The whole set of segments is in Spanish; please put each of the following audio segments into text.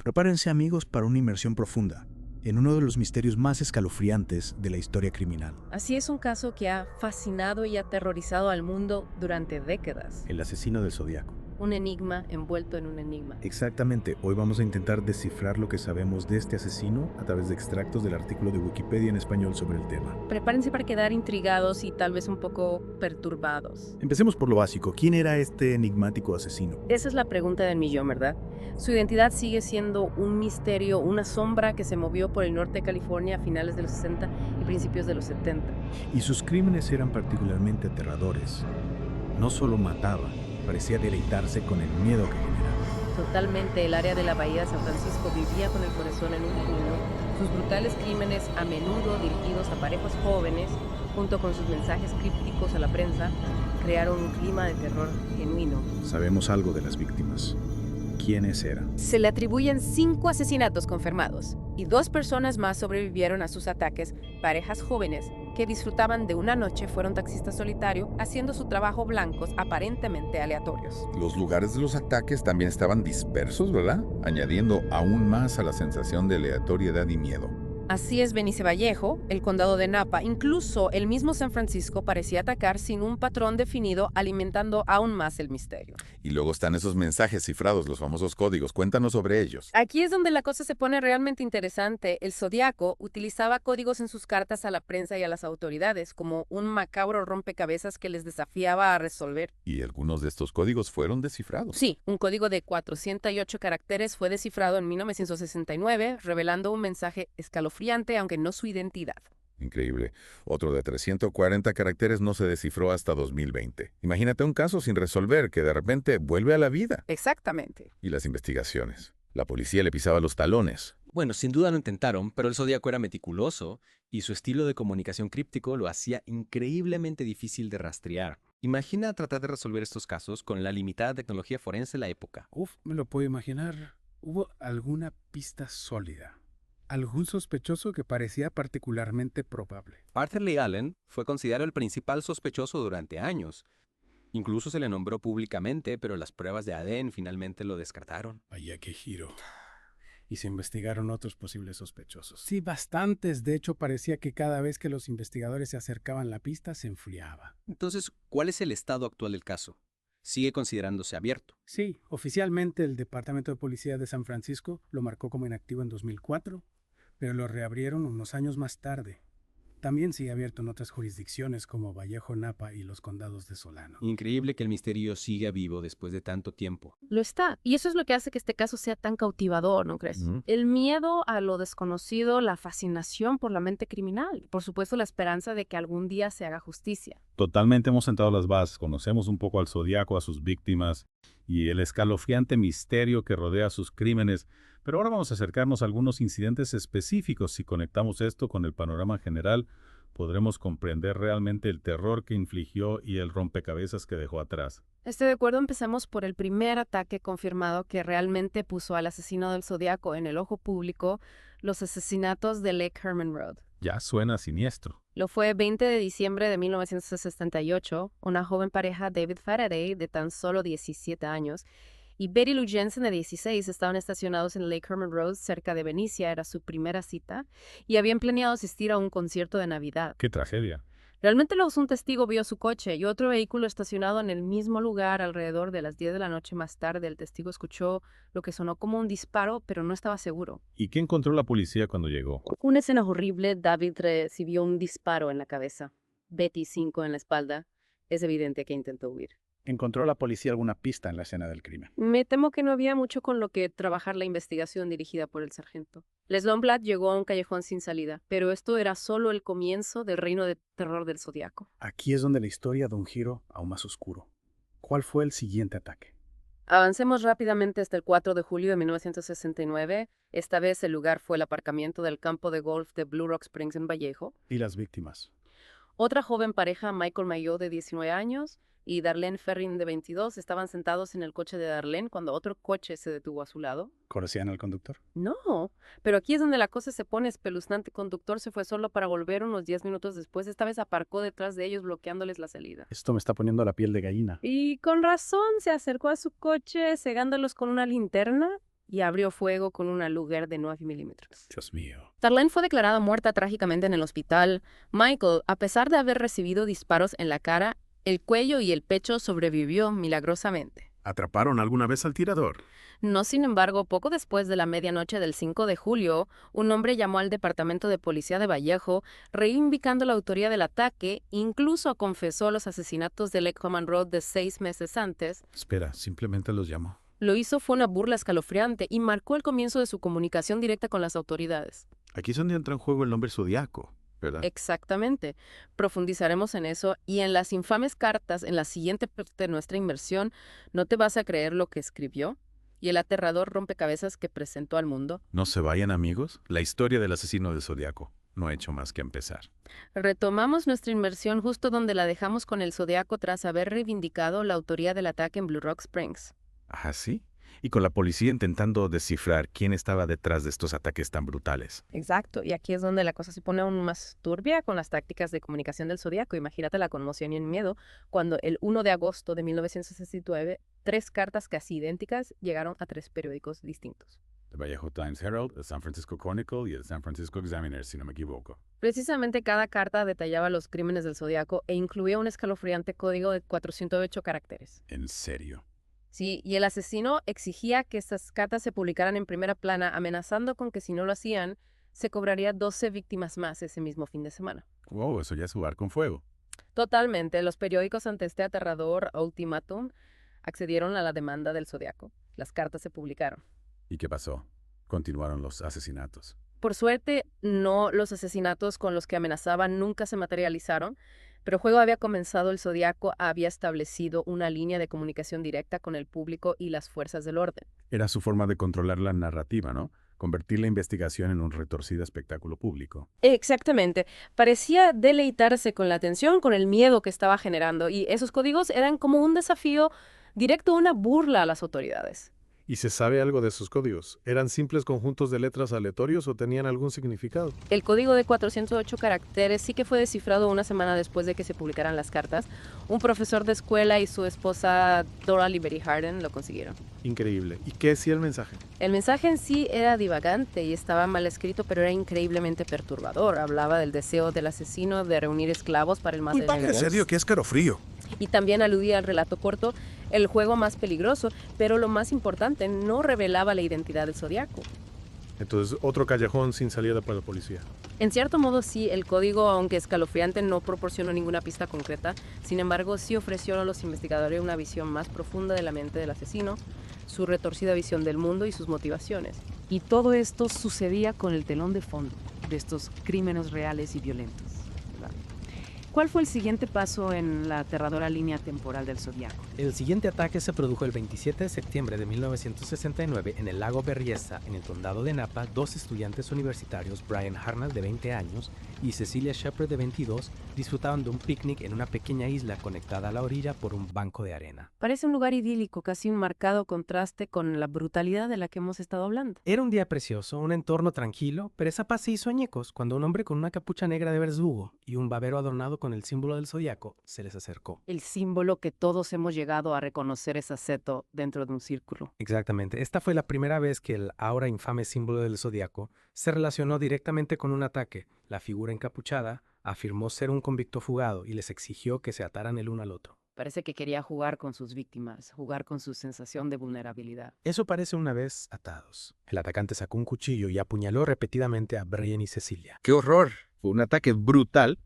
Prepárense amigos para una inmersión profunda en uno de los misterios más escalofriantes de la historia criminal. Así es un caso que ha fascinado y aterrorizado al mundo durante décadas. El asesino del Zodiaco. Un enigma envuelto en un enigma. Exactamente, hoy vamos a intentar descifrar lo que sabemos de este asesino a través de extractos del artículo de Wikipedia en español sobre el tema. Prepárense para quedar intrigados y tal vez un poco perturbados. Empecemos por lo básico. ¿Quién era este enigmático asesino? Esa es la pregunta del millón, ¿verdad? Su identidad sigue siendo un misterio, una sombra que se movió por el norte de California a finales de los 60 y principios de los 70. Y sus crímenes eran particularmente aterradores. No solo mataba, parecía deleitarse con el miedo que generaba. Totalmente, el área de la bahía de San Francisco vivía con el corazón en un puño. Sus brutales crímenes, a menudo dirigidos a parejas jóvenes, junto con sus mensajes crípticos a la prensa, crearon un clima de terror genuino. Sabemos algo de las víctimas. ¿Quiénes eran? Se le atribuyen 5 asesinatos confirmados y 2 personas más sobrevivieron a sus ataques, parejas jóvenes que disfrutaban de una noche fueron taxistas solitarios haciendo su trabajo blancos aparentemente aleatorios. Los lugares de los ataques también estaban dispersos, ¿verdad? Añadiendo aún más a la sensación de aleatoriedad y miedo. Así es, Benice Vallejo, el condado de Napa, incluso el mismo San Francisco parecía atacar sin un patrón definido, alimentando aún más el misterio. Y luego están esos mensajes cifrados, los famosos códigos. Cuéntanos sobre ellos. Aquí es donde la cosa se pone realmente interesante. El Zodiaco utilizaba códigos en sus cartas a la prensa y a las autoridades, como un macabro rompecabezas que les desafiaba a resolver. Y algunos de estos códigos fueron descifrados. Sí, un código de 408 caracteres fue descifrado en 1969, revelando un mensaje escalofriante, aunque no su identidad. Increíble. Otro de 340 caracteres no se descifró hasta 2020. Imagínate un caso sin resolver que de repente vuelve a la vida. Exactamente. Y las investigaciones. La policía le pisaba los talones. Bueno, sin duda lo intentaron, pero el Zodíaco era meticuloso y su estilo de comunicación críptico lo hacía increíblemente difícil de rastrear. Imagina tratar de resolver estos casos con la limitada tecnología forense de la época. Me lo puedo imaginar. ¿Hubo alguna pista sólida? ¿Algún sospechoso que parecía particularmente probable? Arthur Lee Allen fue considerado el principal sospechoso durante años. Incluso se le nombró públicamente, pero las pruebas de ADN finalmente lo descartaron. Vaya qué giro. Y se investigaron otros posibles sospechosos. Sí, bastantes. De hecho, parecía que cada vez que los investigadores se acercaban a la pista, se enfriaba. Entonces, ¿cuál es el estado actual del caso? ¿Sigue considerándose abierto? Sí, oficialmente el Departamento de Policía de San Francisco lo marcó como inactivo en 2004, pero lo reabrieron unos años más tarde. También sigue abierto en otras jurisdicciones como Vallejo, Napa y los condados de Solano. Increíble que el misterio siga vivo después de tanto tiempo. Lo está. Y eso es lo que hace que este caso sea tan cautivador, ¿no crees? El miedo a lo desconocido, la fascinación por la mente criminal y, por supuesto, la esperanza de que algún día se haga justicia. Totalmente hemos sentado las bases, conocemos un poco al Zodíaco, a sus víctimas y el escalofriante misterio que rodea sus crímenes, pero ahora vamos a acercarnos a algunos incidentes específicos. Si conectamos esto con el panorama general, podremos comprender realmente el terror que infligió y el rompecabezas que dejó atrás. Estoy de acuerdo, empecemos por el primer ataque confirmado que realmente puso al asesino del Zodiaco en el ojo público, los asesinatos de Lake Herman Road. Ya suena siniestro. Lo fue 20 de diciembre de 1968, una joven pareja, David Faraday, de tan solo 17 años, y Betty Lou Jensen, de 16, estaban estacionados en Lake Herman Road, cerca de Benicia, era su primera cita, y habían planeado asistir a un concierto de Navidad. ¡Qué tragedia! Realmente luego un testigo vio su coche y otro vehículo estacionado en el mismo lugar alrededor de las 10 de la noche más tarde. El testigo escuchó lo que sonó como un disparo, pero no estaba seguro. ¿Y qué encontró la policía cuando llegó? Una escena horrible. David recibió un disparo en la cabeza. Betty 5 en la espalda. Es evidente que intentó huir. ¿Encontró la policía alguna pista en la escena del crimen? Me temo que no había mucho con lo que trabajar la investigación dirigida por el sargento. Les Lomblat llegó a un callejón sin salida, pero esto era solo el comienzo del reino de terror del Zodiaco. Aquí es donde la historia da un giro aún más oscuro. ¿Cuál fue el siguiente ataque? Avancemos rápidamente hasta el 4 de julio de 1969. Esta vez el lugar fue el aparcamiento del campo de golf de Blue Rock Springs en Vallejo. ¿Y las víctimas? Otra joven pareja, Michael Mayo, de 19 años, y Darlene Ferrin, de 22, estaban sentados en el coche de Darlene cuando otro coche se detuvo a su lado. ¿Conocían al conductor? No, pero aquí es donde la cosa se pone espeluznante. El conductor se fue solo para volver unos 10 minutos después. Esta vez aparcó detrás de ellos, bloqueándoles la salida. Esto me está poniendo la piel de gallina. Y con razón se acercó a su coche, cegándolos con una linterna. y abrió fuego con una Luger de 9 milímetros. Dios mío. Darlene fue declarada muerta trágicamente en el hospital. Michael, a pesar de haber recibido disparos en la cara, el cuello y el pecho, sobrevivió milagrosamente. ¿Atraparon alguna vez al tirador? No, sin embargo, poco después de la medianoche del 5 de julio, un hombre llamó al Departamento de Policía de Vallejo, reivindicando la autoría del ataque, incluso confesó los asesinatos de Lake Common Road de 6 meses antes. Espera, simplemente los llamó. Lo hizo fue una burla escalofriante y marcó el comienzo de su comunicación directa con las autoridades. Aquí es donde entra en juego el nombre zodiaco, ¿verdad? Exactamente. Profundizaremos en eso y en las infames cartas en la siguiente parte de nuestra inmersión. No te vas a creer lo que escribió y el aterrador rompecabezas que presentó al mundo. No se vayan, amigos. La historia del asesino del zodiaco no ha hecho más que empezar. Retomamos nuestra inmersión justo donde la dejamos con el Zodiaco tras haber reivindicado la autoría del ataque en Blue Rock Springs. ¿Ah, sí? Y con la policía intentando descifrar quién estaba detrás de estos ataques tan brutales. Exacto, y aquí es donde la cosa se pone aún más turbia con las tácticas de comunicación del Zodiaco. Imagínate la conmoción y el miedo cuando el 1 de agosto de 1969, 3 cartas casi idénticas llegaron a 3 periódicos distintos. El Vallejo Times Herald, el San Francisco Chronicle y el San Francisco Examiner, si no me equivoco. Precisamente cada carta detallaba los crímenes del Zodiaco e incluía un escalofriante código de 408 caracteres. ¿En serio? Sí, y el asesino exigía que estas cartas se publicaran en primera plana, amenazando con que si no lo hacían, se cobraría 12 víctimas más ese mismo fin de semana. Wow, eso ya es jugar con fuego. Totalmente, los periódicos ante este aterrador ultimátum accedieron a la demanda del Zodiaco. Las cartas se publicaron. ¿Y qué pasó? Continuaron los asesinatos. Por suerte, no, los asesinatos con los que amenazaban nunca se materializaron, pero el juego había comenzado, el Zodiaco había establecido una línea de comunicación directa con el público y las fuerzas del orden. Era su forma de controlar la narrativa, ¿no? Convertir la investigación en un retorcido espectáculo público. Exactamente. Parecía deleitarse con la atención, con el miedo que estaba generando, y esos códigos eran como un desafío directo, una burla a las autoridades. ¿Y se sabe algo de esos códigos? ¿Eran simples conjuntos de letras aleatorios o tenían algún significado? El código de 408 caracteres sí que fue descifrado una semana después de que se publicaran las cartas. Un profesor de escuela y su esposa Dora Liberty Harden lo consiguieron. Increíble. ¿Y qué decía el mensaje? El mensaje en sí era divagante y estaba mal escrito, pero era increíblemente perturbador. Hablaba del deseo del asesino de reunir esclavos para el más de En serio, qué escalofrío. y también aludía al relato corto, el juego más peligroso, pero lo más importante, no revelaba la identidad del Zodiaco. Entonces, otro callejón sin salida para la policía. En cierto modo sí, el código, aunque escalofriante, no proporcionó ninguna pista concreta, sin embargo sí ofreció a los investigadores una visión más profunda de la mente del asesino, su retorcida visión del mundo y sus motivaciones. Y todo esto sucedía con el telón de fondo de estos crímenes reales y violentos, ¿verdad? ¿Cuál fue el siguiente paso en la aterradora línea temporal del Zodiaco? El siguiente ataque se produjo el 27 de septiembre de 1969 en el lago Berryessa, en el condado de Napa. 2 estudiantes universitarios, Brian Harnell, de 20 años, y Cecilia Shepard, de 22, disfrutaban de un picnic en una pequeña isla conectada a la orilla por un banco de arena. Parece un lugar idílico, casi un marcado contraste con la brutalidad de la que hemos estado hablando. Era un día precioso, un entorno tranquilo, pero esa paz se hizo añicos cuando un hombre con una capucha negra de verdugo y un babero adornado con el símbolo del zodiaco se les acercó. El símbolo que todos hemos llegado a reconocer es aceto dentro de un círculo. Exactamente. Esta fue la primera vez que el ahora infame símbolo del zodiaco se relacionó directamente con un ataque. La figura encapuchada afirmó ser un convicto fugado y les exigió que se ataran el uno al otro. Parece que quería jugar con sus víctimas, jugar con su sensación de vulnerabilidad. Eso parece una vez atados. El atacante sacó un cuchillo y apuñaló repetidamente a Brian y Cecilia. ¡Qué horror! Fue un ataque brutal,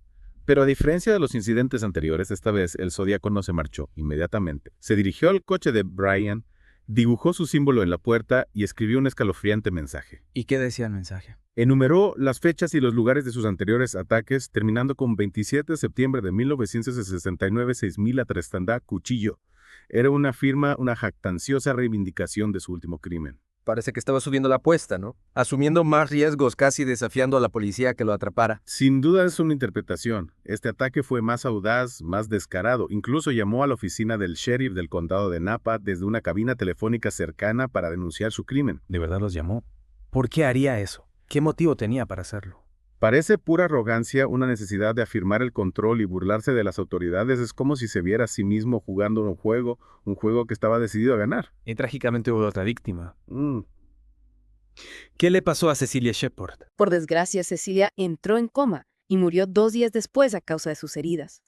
pero a diferencia de los incidentes anteriores, esta vez el Zodíaco no se marchó inmediatamente. Se dirigió al coche de Brian, dibujó su símbolo en la puerta y escribió un escalofriante mensaje. ¿Y qué decía el mensaje? Enumeró las fechas y los lugares de sus anteriores ataques, terminando con 27 de septiembre de 1969, 6000 a Trestandá, cuchillo. Era una firma, una jactanciosa reivindicación de su último crimen. Parece que estaba subiendo la apuesta, ¿no? Asumiendo más riesgos, casi desafiando a la policía que lo atrapara. Sin duda es una interpretación. Este ataque fue más audaz, más descarado. Incluso llamó a la oficina del sheriff del condado de Napa desde una cabina telefónica cercana para denunciar su crimen. ¿De verdad los llamó? ¿Por qué haría eso? ¿Qué motivo tenía para hacerlo? Parece pura arrogancia, una necesidad de afirmar el control y burlarse de las autoridades. Es como si se viera a sí mismo jugando un juego que estaba decidido a ganar. Y trágicamente hubo otra víctima. ¿Qué le pasó a Cecilia Shepard? Por desgracia, Cecilia entró en coma y murió 2 días después a causa de sus heridas.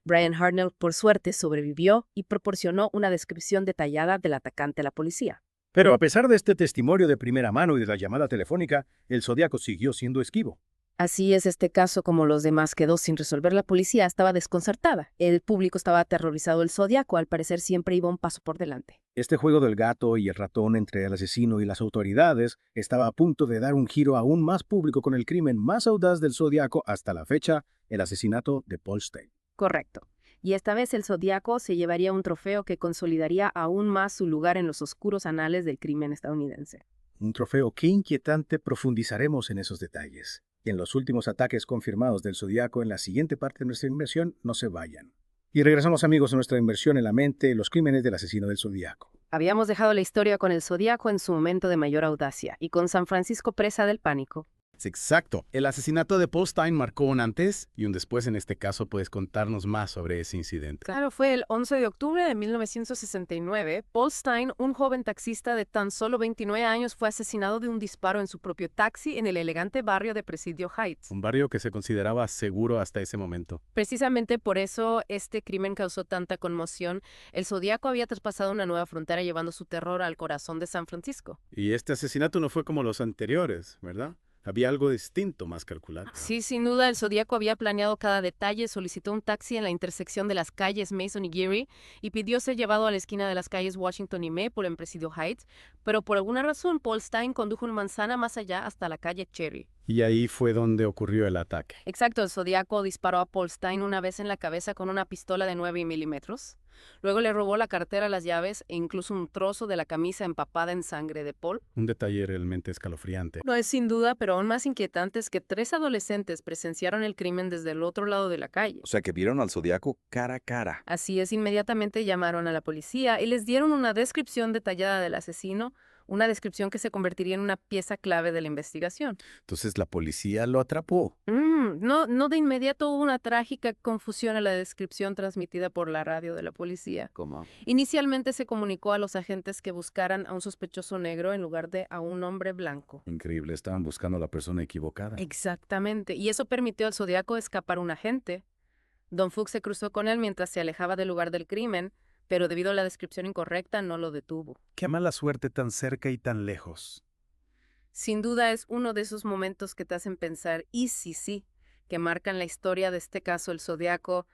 Brian Hartnell, por suerte, sobrevivió y proporcionó una descripción detallada del atacante a la policía. Pero a pesar de este testimonio de primera mano y de la llamada telefónica, el Zodíaco siguió siendo esquivo. Así es, este caso, como los demás, quedó sin resolver. La policía estaba desconcertada. El público estaba aterrorizado. El Zodíaco, al parecer, siempre iba un paso por delante. Este juego del gato y el ratón entre el asesino y las autoridades estaba a punto de dar un giro aún más público con el crimen más audaz del Zodíaco hasta la fecha, el asesinato de Paul Stine. Correcto. Y esta vez el Zodíaco se llevaría un trofeo que consolidaría aún más su lugar en los oscuros anales del crimen estadounidense. Un trofeo qué inquietante, profundizaremos en esos detalles. Y en los últimos ataques confirmados del Zodíaco en la siguiente parte de nuestra inversión, no se vayan. Y regresamos, amigos, a nuestra inversión en la mente y los crímenes del asesino del Zodíaco. Habíamos dejado la historia con el Zodíaco en su momento de mayor audacia y con San Francisco presa del pánico. Exacto. El asesinato de Paul Stine marcó un antes y un después. En este caso, puedes contarnos más sobre ese incidente. Claro, fue el 11 de octubre de 1969. Paul Stine, un joven taxista de tan solo 29 años, fue asesinado de un disparo en su propio taxi en el elegante barrio de Presidio Heights. Un barrio que se consideraba seguro hasta ese momento. Precisamente por eso este crimen causó tanta conmoción. El Zodíaco había traspasado una nueva frontera llevando su terror al corazón de San Francisco. Y este asesinato no fue como los anteriores, ¿verdad? Había algo distinto, más calculado. Sí, sin duda, el Zodíaco había planeado cada detalle, solicitó un taxi en la intersección de las calles Mason y Geary y pidió ser llevado a la esquina de las calles Washington y Maple en Presidio Heights, pero por alguna razón Paul Stine condujo una manzana más allá hasta la calle Cherry. Y ahí fue donde ocurrió el ataque. Exacto, el Zodíaco disparó a Paul Stine una vez en la cabeza con una pistola de 9 milímetros. Luego le robó la cartera, las llaves e incluso un trozo de la camisa empapada en sangre de Paul. Un detalle realmente escalofriante. No es sin duda, pero aún más inquietante es que 3 adolescentes presenciaron el crimen desde el otro lado de la calle. O sea que vieron al Zodíaco cara a cara. Así es, inmediatamente llamaron a la policía y les dieron una descripción detallada del asesino, una descripción que se convertiría en una pieza clave de la investigación. Entonces la policía lo atrapó. No de inmediato hubo una trágica confusión en la descripción transmitida por la radio de la policía. ¿Cómo? Inicialmente se comunicó a los agentes que buscaran a un sospechoso negro en lugar de a un hombre blanco. Increíble, estaban buscando a la persona equivocada. Exactamente, y eso permitió al Zodíaco escapar un agente. Don Fuchs se cruzó con él mientras se alejaba del lugar del crimen, pero debido a la descripción incorrecta no lo detuvo. Qué mala suerte tan cerca y tan lejos. Sin duda es uno de esos momentos que te hacen pensar, y sí, que marcan la historia de este caso. El Zodíaco,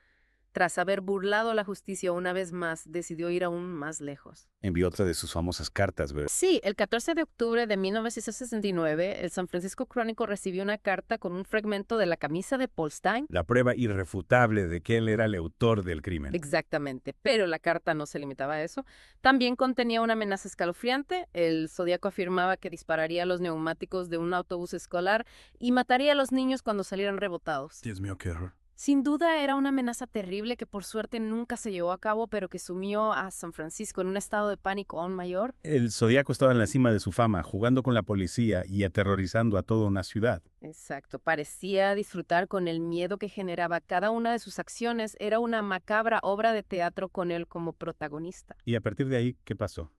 tras haber burlado la justicia una vez más, decidió ir aún más lejos. Envió otra de sus famosas cartas, ¿verdad? Sí, el 14 de octubre de 1969, el San Francisco Chronicle recibió una carta con un fragmento de la camisa de Paul Stine. La prueba irrefutable de que él era el autor del crimen. Exactamente, pero la carta no se limitaba a eso. También contenía una amenaza escalofriante. El Zodíaco afirmaba que dispararía a los neumáticos de un autobús escolar y mataría a los niños cuando salieran rebotados. Dios mío, qué horror. Sin duda era una amenaza terrible que por suerte nunca se llevó a cabo, pero que sumió a San Francisco en un estado de pánico aún mayor. El Zodíaco estaba en la cima de su fama, jugando con la policía y aterrorizando a toda una ciudad. Exacto, parecía disfrutar con el miedo que generaba cada una de sus acciones. Era una macabra obra de teatro con él como protagonista. Y a partir de ahí, ¿qué pasó?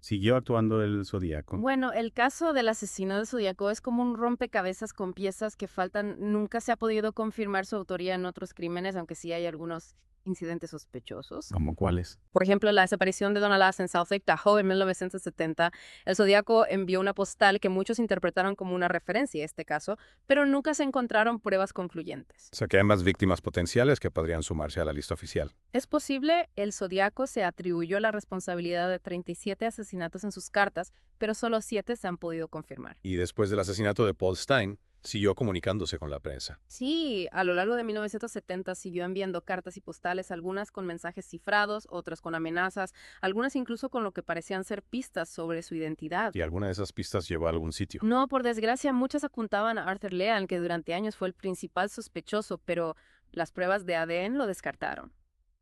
¿Siguió actuando el Zodíaco? Bueno, el caso del asesino del Zodíaco es como un rompecabezas con piezas que faltan. Nunca se ha podido confirmar su autoría en otros crímenes, aunque sí hay algunos incidentes sospechosos. ¿Cómo cuáles? Por ejemplo, la desaparición de Donna Lass en South Lake Tahoe en 1970. El Zodíaco envió una postal que muchos interpretaron como una referencia a este caso, pero nunca se encontraron pruebas concluyentes. O sea que hay más víctimas potenciales que podrían sumarse a la lista oficial. Es posible, el Zodíaco se atribuyó la responsabilidad de 37 asesinatos en sus cartas, pero solo 7 se han podido confirmar. Y después del asesinato de Paul Stine, siguió comunicándose con la prensa. Sí, a lo largo de 1970 siguió enviando cartas y postales, algunas con mensajes cifrados, otras con amenazas, algunas incluso con lo que parecían ser pistas sobre su identidad. ¿Y alguna de esas pistas llevó a algún sitio? No, por desgracia, muchas apuntaban a Arthur Leal, que durante años fue el principal sospechoso, pero las pruebas de ADN lo descartaron.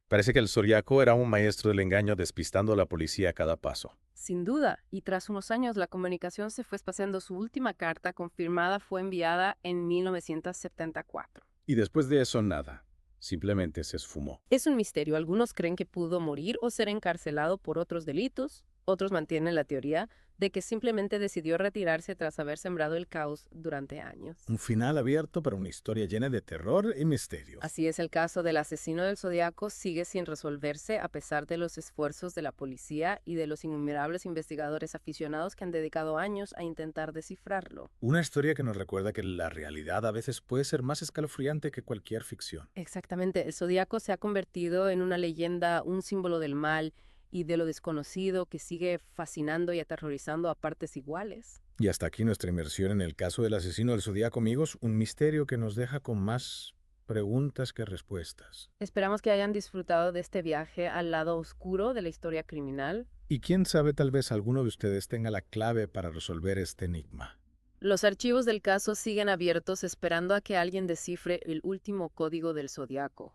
Parece que el Zodíaco era un maestro del engaño, despistando a la policía a cada paso. Sin duda, y tras unos años la comunicación se fue espaciando. Su última carta confirmada fue enviada en 1974. Y después de eso, nada. Simplemente se esfumó. Es un misterio. Algunos creen que pudo morir o ser encarcelado por otros delitos. Otros mantienen la teoría de que simplemente decidió retirarse tras haber sembrado el caos durante años. Un final abierto para una historia llena de terror y misterio. Así es, el caso del asesino del Zodiaco sigue sin resolverse a pesar de los esfuerzos de la policía y de los innumerables investigadores aficionados que han dedicado años a intentar descifrarlo. Una historia que nos recuerda que la realidad a veces puede ser más escalofriante que cualquier ficción. Exactamente, el Zodiaco se ha convertido en una leyenda, un símbolo del mal y de lo desconocido que sigue fascinando y aterrorizando a partes iguales. Y hasta aquí nuestra inmersión en el caso del asesino del Zodíaco, amigos, un misterio que nos deja con más preguntas que respuestas. Esperamos que hayan disfrutado de este viaje al lado oscuro de la historia criminal. Y quién sabe, tal vez alguno de ustedes tenga la clave para resolver este enigma. Los archivos del caso siguen abiertos esperando a que alguien descifre el último código del Zodiaco.